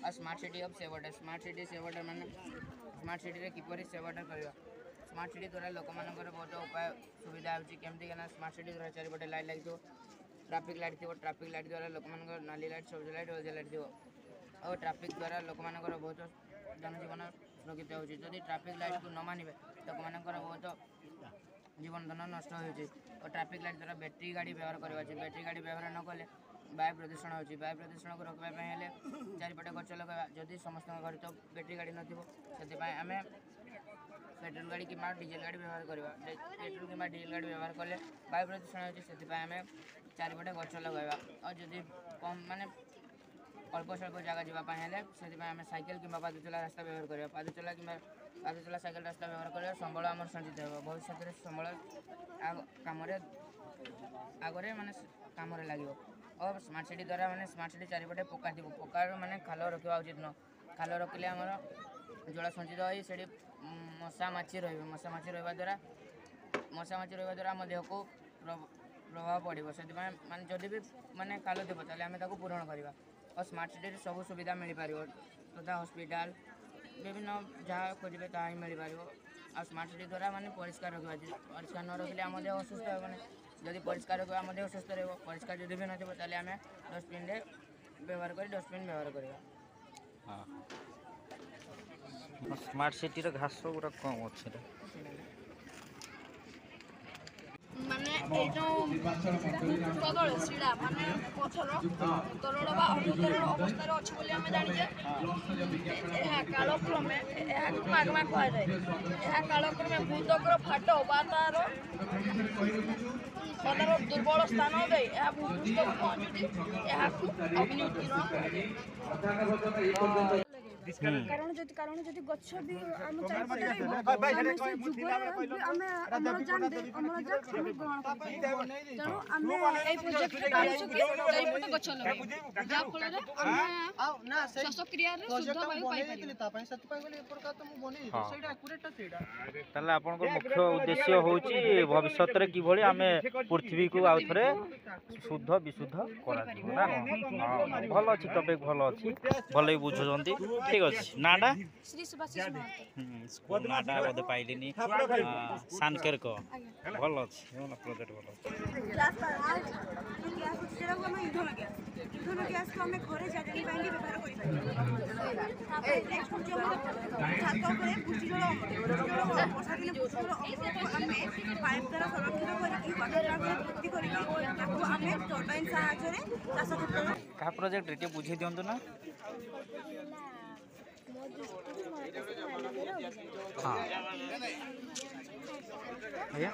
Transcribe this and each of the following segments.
और smart city of save water माने smart city रे किपरि सेव वाटर करबा स्मार्ट सिटी द्वारा लोक मानकर बहुत उपाय सुविधा होची केमती ना स्मार्ट सिटी द्वारा चारिपटे लाइट लगी ट्रैफिक लाइट द्वारा लोक मानकर नाली लाइट सबज लाइट हल्दी लाइट दियो और ट्रैफिक द्वारा लोक मानकर बहुत जनजीवन सुरक्षित होची जदि ट्रैफिक लाइट को न मानिबे लोक मानकर बहुत जीवन धन नष्ट होची और ट्रैफिक लाइट द्वारा बैटरी गाड़ी व्यवहार करबा बैटरी गाड़ी व्यवहार न कले वायु प्रदूषण होची वायु प्रदूषण को रोकबा पय हेले चारिपटे गछ लगाबा जदि समस्त घर तो बैटरी गाड़ी नथिबो सेति पय हमें पेट्रोल गाड़ी कि डीजेल गाड़ी व्यवहार करवा पेट्रोल कि डीजेल गाड़ी व्यवहार कले वायु प्रदूषण होची सेति पय हमें चारिपटे गछ लगाबा और जदि कम माने अल्प स्वल्प जगह जावाई हेले से आम साइकेल कि पादचला रास्ता व्यवहार करवा पादचला साइकेल रास्ता व्यवहार कर संबल आम संचित हो भविष्य में संबल कम आगे माने कम लगे और स्मार्ट सिटी द्वारा माने स्मार्ट सिटी चारिपटे पक्का थी पक्कार माने खाल रखा उचित न खाल रखिले आमर जल संचित हो से मशा माछी मशा माछी रहा द्वारा आम देह को प्रभाव पड़ो से माने जदि भी माने खाल थी ताले आम पूरण करवा और स्मार्ट सिटी सब सुविधा मिल पार तथा हॉस्पिटल विभिन्न जहाँ खोजे ताही मिल पार और स्मार्ट सिटी द्वारा माने परिष्कार रखा परिष्कार न रखिले आम देह असुस्थ होने जदि परिष्कार रखा आम देह सुस्थ रहा परिष्कार जदि भी नथिबो ताले आम डस्टबिन व्यवहार कर डस्टबिन व्यवहार करवा स्मार्ट सिटी रे घास गुरा कम अच्छे माने ए जो कदल सीड़ा माने पथर तरल बा अनुतरण अवस्था रे अछि बोली हमें जानि जे एहा कालक्रमे एहा मागमा कहै जाय एहा कालक्रमे भूतकर फाट बा तार सदर दुर्बल स्थान दे एहा भूतकर पहुंचुती एहा अग्नि उत्कीर्ण कारण जदि गछ भी हम चारिपटे हम से जुगरे हमें अम्लजान हम ग्रहण करते तेणु आम ए प्रोजेक्ट चारिपटे गछ लगा जा फल रे हम श्वासक्रिया रे शुद्ध वायु पाई ताले आपन को मुख्य उद्देश्य होची भविष्य रे कि भली हमें पृथ्वी को आउ थरे शुद्ध विशुद्ध करा दिबो ना भलो अछि टॉपिक भलो अछि भलै बुझजंती ठीक अछि नाडा श्री सुभाषिष महतो स्कूल नाडा बदे पाइलिनी सानकर को भलो अछि भलो प्रोजेक्ट भलो क्लास क्लास जेरा को हम ईंधन गैस को हमें घरे जाजनी पाएंगे व्यवहार करि पाए नेक्स्ट हम जो छात ଉପରେ पुष्टि जल वर्षा दिन पुष्टि जल हमें पाइप द्वारा संरक्षण करके वाटर ट्रैक भर्ती करके ताको हमें टर्बाइन सहायता रे चाष क्षेत्र का प्रोजेक्ट रेटे बुझे दियंतु ना हाँ भैया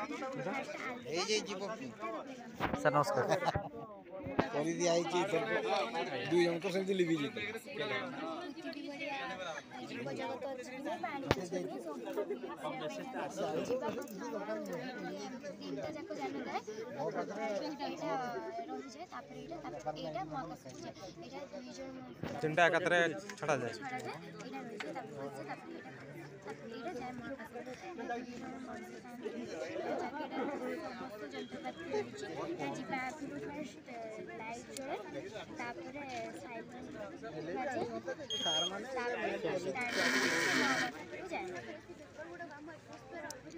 सर नमस्कार करी दिया है कि दुई जन तो सेमती लिबी जी तीनटा एकत्र छड़ा जाए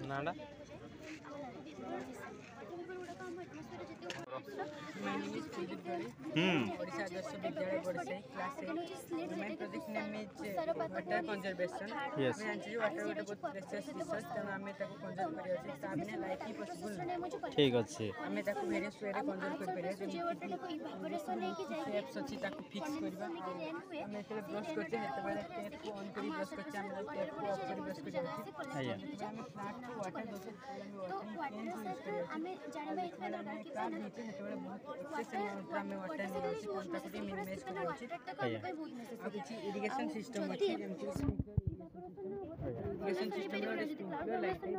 नाडा ओडिशा आदर्श विद्यालय परिसर class 8 main project name is water conservation yes मैं जानछि वाटर बहुत प्रेशियस रिसोर्स त हमें ताको कंजर्व करियो छै सामने लाइक ही पॉसिबल ठीक अछि हमें ताको वेरियस वे रे कंजर्व कर परियो स्टेप्स अछि ताको फिक्स करबा हमें ते ब्रश करते हेते बेले टैप को ऑन करी ब्रश करते हम टैप को ऑफ करी ब्रश करते आया हमें फ्लैट को वाटर दोसे हमें जानबे इतना दरकार कि का नीचे हेते बेले बहुत एक्सेस में वाटर नहीं अछि क्वांटिटी मिनिमाइज करियो छै आ किछि इरिगेशन सिस्टम अछि जेमति इरिगेशन सिस्टम रो स्प्रिंकलर लाइट की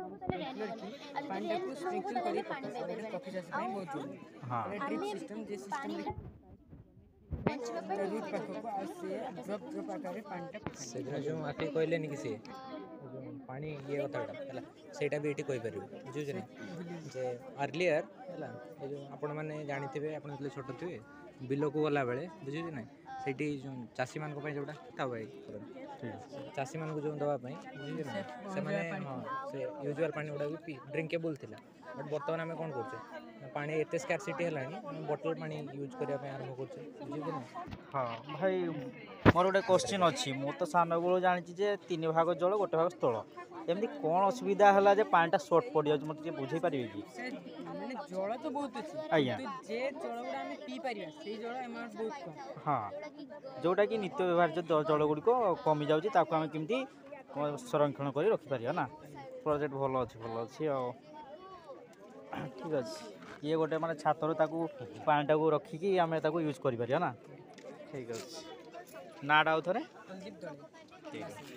पानी को स्प्रिंकल करी कॉफी चाष में बहुत जरूरी हां ड्रिप सिस्टम जे सिस्टम रूट पाखको आसे ड्रॉप आकार पानी से जो आके कहले नि किसी पानी ये कथाटा है सेटा भी एठी कहि परिबो बुझु जे जे अर्लियर है जो आपण माने जानि थिबे आपण छोट थिबे बिलो को गला बेले बुझु जे नै ସେଇଠି ଚାଷୀ ମାନଙ୍କ ପାଇଁ ଯୋଉଟା ତା ଭାଇ ଚାଷୀ ମାନଙ୍କୁ ଯୋଉ ଦେବା ପାଇଁ ବୁଝିଲେ ନା ସେମାନେ ହଁ ସେ ୟୁଜୁଆଲ ପାଣି ଗୁଡ଼ା ବି ଡ୍ରିଙ୍କେବୁଲ୍ ଥିଲା ବଟ୍ ବର୍ତ୍ତମାନ ଆମେ କ'ଣ କରୁଛେ ପାଣି ଏତେ ସ୍କାର୍ସିଟି ହେଲାଣି ଆମେ ବୋଟଲ ପାଣି ୟୁଜ୍ କରିବା ପାଇଁ ଆରମ୍ଭ କରୁଛେ ବୁଝିଲେ ନା। ହଁ ଭାଇ ମୋର ଗୋଟେ କ୍ୱେଶ୍ଚିନ୍ ଅଛି। ମୁଁ ତ ସାନବେଳୁ ଜାଣିଛି ଯେ 3 ଭାଗ ଜଳ 1 ଭାଗ ସ୍ଥଳ। ଏମିତି କ'ଣ ଅସୁବିଧା ହେଲା ଯେ ପାଣିଟା ସର୍ଟ ପଡ଼ିଯାଉଛି ମୋତେ ଟିକେ ବୁଝେଇ ପାରିବେ କି? ମାନେ ଜଳ ତ ବହୁତ ଅଛି ଆଜ୍ଞା ଯେ ଜଳ ଗୁଡ଼ା ଆମେ ପିଇ ପାରିବା ସେଇ ଜଳ ଆମାଉଣ୍ଟ ବହୁତ କମ୍। ହଁ ଯେଉଁଟାକି ନିତ୍ୟ ବ୍ୟବହାର୍ଯ୍ୟ ଜଳ ଗୁଡ଼ିକ କମିଯାଉଛି ତାକୁ ଆମେ କେମିତି ସଂରକ୍ଷଣ କରି ରଖିପାରିବା ନା। ପ୍ରୋଜେକ୍ଟ ଭଲ ଅଛି ଆଉ ଠିକ୍ ଅଛି। ଇଏ ଗୋଟେ ମାନେ ଛାତରୁ ତାକୁ ପାଣିଟାକୁ ରଖିକି ଆମେ ତାକୁ ୟୁଜ୍ କରିପାରିବା ନା। ଠିକ୍ ଅଛି। ନାଁଟା ଆଉ ଥରେ? ସନ୍ଦୀପ ଦଳେ। ଠିକ୍ ଅଛି।